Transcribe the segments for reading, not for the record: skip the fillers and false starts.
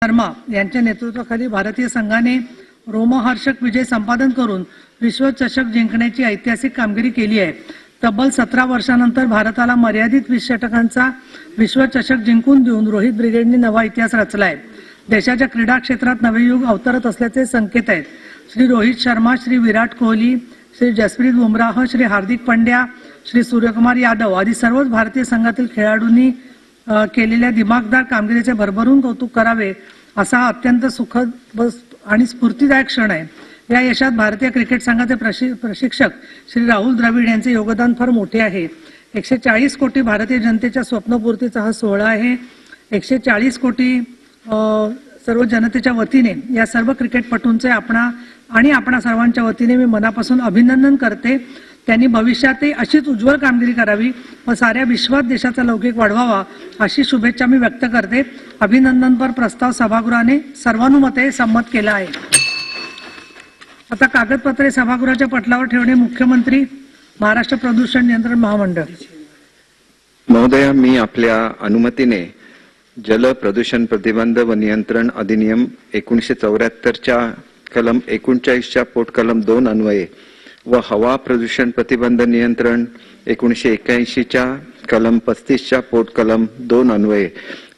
शर्मा यांच्या नेतृत्वाखाली भारतीय संघाने रोमहर्षक विजय संपादन करून विश्वचषक जिंकण्याची ऐतिहासिक कामगिरी केली आहे। तब्बल 17 वर्षांनंतर भारताला मर्यादित 20 षटकांचा विश्वचषक जिंकून देऊन रोहित ब्रिगेडने नवा इतिहास रचलाय। देशाच्या क्रीडा क्षेत्रात नवे युग अवतरत असल्याचे संकेत आहेत। श्री रोहित शर्मा, श्री विराट कोहली, श्री जसप्रीत बुमराह, श्री हार्दिक पांड्या, श्री सूर्यकुमार यादव आदी सर्वच भारतीय संघातील खेळाडूंनी केलेल्या दिमागदार कामगिरीचे भरभरून कौतुक करावे असा हा अत्यंत सुखद आणि स्फूर्तिदायक क्षण आहे। या यशात भारतीय क्रिकेट संघाचे प्रशिक्षक श्री राहुल द्रविड यांचे योगदान फार मोठे आहे। 140 कोटी भारतीय जनतेच्या स्वप्नपूर्तीचा हा सोहळा आहे। 140 कोटी सर्व जनतेच्या वतीने या सर्व क्रिकेटपटूंचे आपणा सर्वांच्या वतीने मी मनापासून अभिनंदन करते। त्यांनी भविष्यातही अशीच उज्ज्वल कामगिरी करावी व साऱ्या विश्वात देशाचा लौकिक वाढवावा अशी शुभेच्छा मी व्यक्त करते। अभिनंदनपर प्रस्ताव सभागृहाने सर्वानुमते संमत केला आहे। आता कागदपत्रे सभागृहाच्या पटलावर ठेवणे मुख्यमंत्री महाराष्ट्र प्रदूषण नियंत्रण महामंडळ। महोदय, मी आपल्या अनुमतीने जल प्रदूषण प्रतिबंध व नियंत्रण अधिनियम 1974च्या कलम 39च्या पोट कलम 2 अन्वये व हवा प्रदूषण प्रतिबंध नियंत्रण 1981च्या कलम 35च्या पोट कलम 2 अन्वये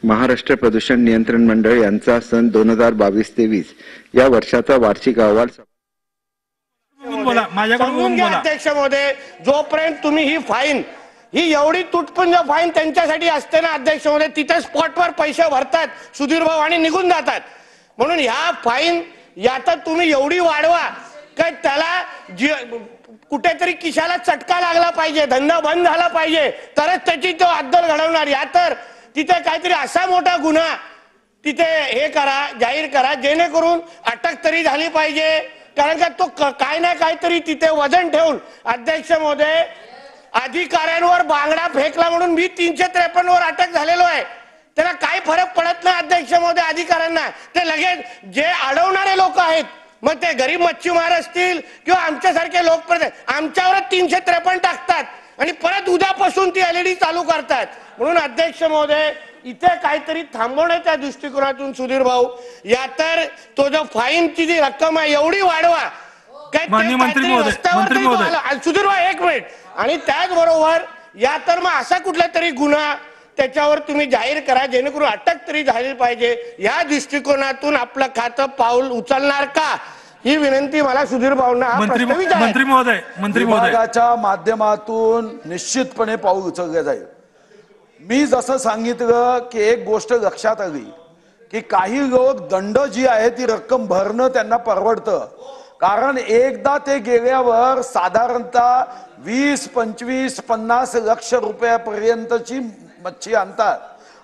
महाराष्ट्र प्रदूषण नियंत्रण मंडळ यांचा सन 2022-23 या वर्षाचा वार्षिक अहवाल अध्यक्ष महोदय, जोपर्यंत तुम्ही ही फाईन ही एवढी तुटपुंज फाईन त्यांच्यासाठी असते ना अध्यक्ष महोदय, तिथे स्पॉटवर पैसे भरतात सुधीर भाऊ आणि निघून जातात। म्हणून ह्या फाईन यात तुम्ही एवढी वाढवा काय त्याला कुठेतरी किशाला चटका लागला पाहिजे, धंदा बंद झाला पाहिजे, तरच त्याची तो अद्दल घडवणार। या तर तिथे काहीतरी असा मोठा गुन्हा तिथे हे करा, जाहीर करा, जेणेकरून अटक तरी झाली पाहिजे। कारण का तो काय ना काहीतरी तिथे वजन ठेवून अध्यक्ष महोदय अधिकाऱ्यांवर बांगडा फेकला म्हणून मी 353 वर अटक झालेलो आहे। त्याला काय फरक पडत नाही अध्यक्ष महोदय अधिकाऱ्यांना। ते लगेच जे अडवणारे लोक आहेत, मग ते गरीब मच्छीमार असतील किंवा आमच्यासारखे लोक आमच्यावरच 353 टाकतात आणि परत उद्यापासून ती एलईडी चालू करतात। म्हणून अध्यक्ष महोदय इथे काहीतरी थांबवण्याच्या दृष्टिकोनातून सुधीर भाऊ या तर तो जो फाईनची जी रक्कम आहे एवढी वाढवा सुधीर भाऊ एक मिनिट। आणि त्याचबरोबर या तर मग असा कुठला तरी गुन्हा त्याच्यावर तुम्ही जाहीर करा जेणेकरून अटक तरी झाली पाहिजे। या दृष्टिकोनातून आपलं खातं पाऊल उचलणार का ही विनंती मला सुधीर भाऊंना मंत्री महोदयाच्या माध्यमातून निश्चितपणे पाऊल उचलले जाईल। मी जसं सांगितलं की एक गोष्ट लक्षात आली की काही लोक दंड जी आहे ती रक्कम भरणं त्यांना परवडतं, कारण एकदा ते गेल्यावर साधारणतः 20, 25, 50 लक्ष रुपयापर्यंतची मच्छी आणतात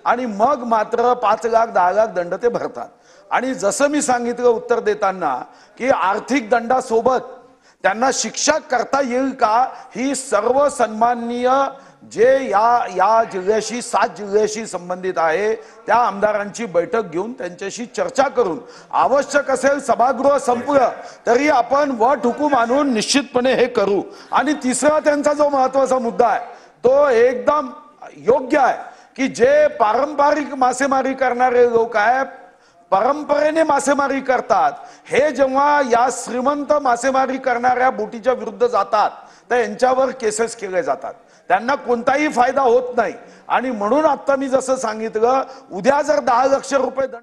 आणि मग मात्र 5 लाख 10 लाख दंड ते भरतात। आणि जसं मी सांगितलं उत्तर देताना की आर्थिक दंडासोबत त्यांना शिक्षा करता येईल का ही सर्व सन्माननीय जे या जिल्ह्याशी 7 जिल्ह्याशी संबंधित आहे त्या आमदारांची बैठक घेऊन त्यांच्याशी चर्चा करून आवश्यक असेल सभागृह संपलं तरी आपण वट हुकूम आणून निश्चितपणे हे करू। आणि तिसरा त्यांचा जो महत्त्वाचा मुद्दा आहे तो एकदम योग्य आहे की जे पारंपरिक मासेमारी करणारे लोक आहे, परंपरेने मासेमारी करतात, हे जेव्हा या श्रीमंत मासेमारी करणाऱ्या बोटीच्या विरुद्ध जातात तर यांच्यावर केसेस केले जातात, त्यांना कोणताही फायदा होत नाही। आणि म्हणून आता मी जसं सांगितलं उद्या जर 10 लाख रुपये दंड